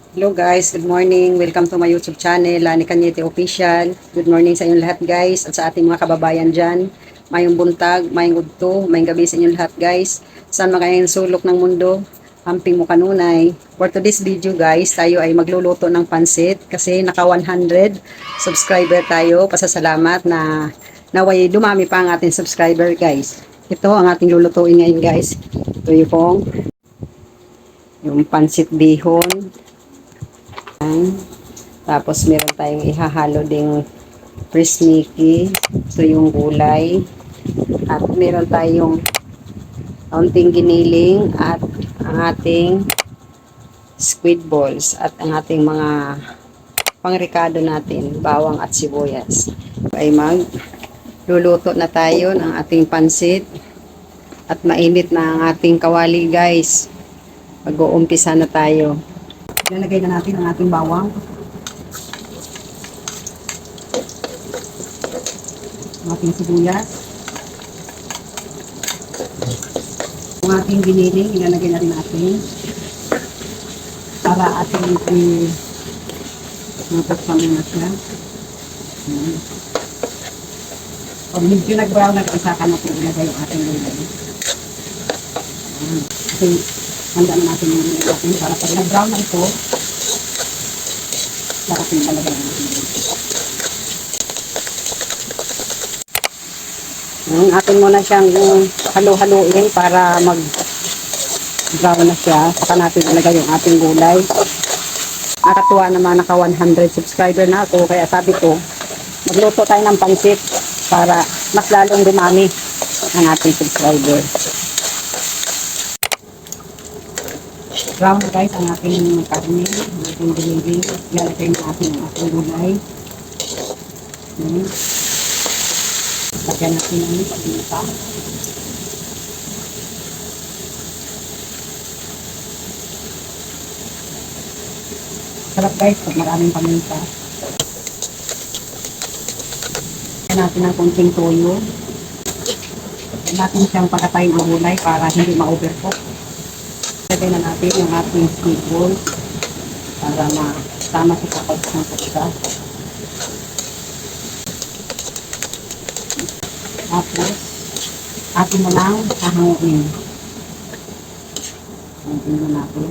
Hello guys, good morning. Welcome to my YouTube channel, Lani Cañete Official. Good morning sa inyong lahat guys at sa ating mga kababayan dyan. Mayong buntag, mayong udto, mayong gabi sa inyong lahat guys. Saan makayang sulok ng mundo, amping mo kanunay. For today's video guys, tayo ay magluluto ng pansit kasi naka 100 subscriber tayo. Pasasalamat na naway dumami pa ang ating subscriber guys. Ito ang ating lulutuin ngayon guys. Ito yung pansit bihon. Tapos meron tayong ihahalo ding prisniki. Ito yung gulay. At meron tayong kaunting giniling at ang ating squid balls at ang ating mga pangrikado natin, bawang at sibuyas. Ay luluto na tayo ng ating pansit at mainit na ang ating kawali guys. Mag-uumpisa na tayo. Lalagay na natin ang ating bawang. Ang ating sibuyas. Ang ating giniling, ilalagay na rin natin. Para ating matakpan na siya. Pag medyo nag-brown na rin, saka natin ilagay yung ating gulay. Kasi handa na natin yung gulay natin para pag nag-brown na ito, sarap yung talagay natin. Atin muna siyang halo-haloin para mag-brown na siya. Saka natin ilagay yung ating gulay. Nakatuwa naman, naka 100 subscriber na ako. Kaya sabi ko, magluto tayo ng pansit para mas lalong dumami ang ating subscriber. Brown na guys ang ating karne, ang ating delivery. Ilalagay natin ang ating gulay. Lagyan natin ang paminta. Sarap guys pag maraming paminta. Lagyan natin ang konting toyo. Lagyan natin siyang pagkatayin ang gulay para hindi ma-overcook. Lagyan na natin yung ating squid balls para matama sa pagkakasangkot siya. Tapos, atin mo lang hahanguin. Hahanguin mo natin.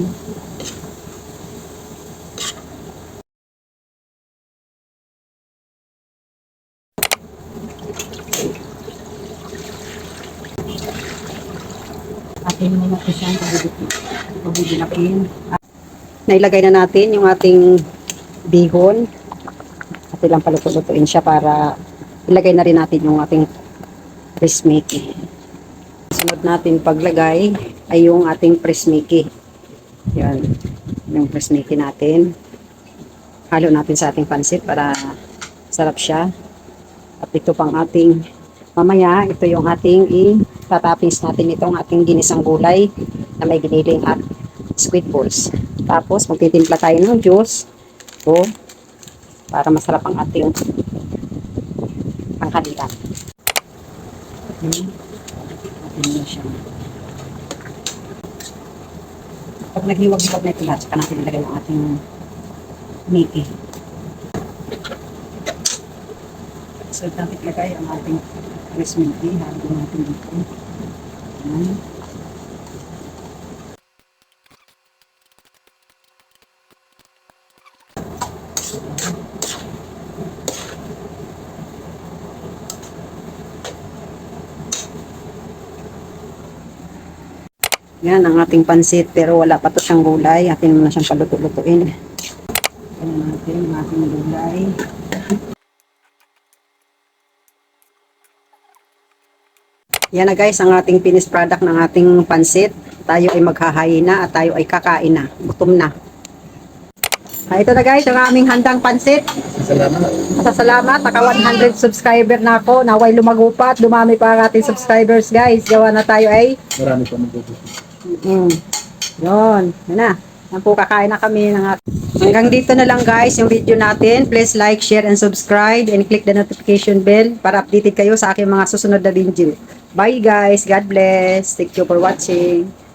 Atin mo natin siyang pabubilakin. Nailagay na natin yung ating bihon. Atin lang paluto-lutuin siya para ilagay na rin natin yung ating prismiki. Sunod natin paglagay ay yung ating prismiki. Yan. Yung prismiki natin. Halo natin sa ating pansit para sarap siya. At ito pang ating mamaya, ito yung ating itatapis natin itong ating ginisang gulay na may giniling at squid balls. Tapos magtitimpla tayo ng juice. Ito, para masarap ang ating pangkanilan. Natin na siya. Pag naghiwag-hiwag na ito lahat, saka natin ilagay ang ating miki. So, natin ilagay ang ating fresh miki. Halo natin dito. Yan ang ating pansit pero wala pa to siyang gulay. Atin muna siyang paluto-lutuin. Ayan natin ang ating gulay. Yan na guys ang ating finished product ng ating pansit. Tayo ay maghahain na at tayo ay kakain na. Gutom na. Ito na guys ang aming handang pansit. Salamat. Naka 100 subscriber na ako. Naway lumagupat. Dumami pa ang ating subscribers guys. Gawa na tayo ay Marami pa magbubuti. Yun. Yan na. Yan po, kakain na kami ng hanggang dito na lang guys yung video natin. Please like, share, and subscribe and click the notification bell para updated kayo sa aking mga susunod na video. Bye guys. God bless. Thank you for watching.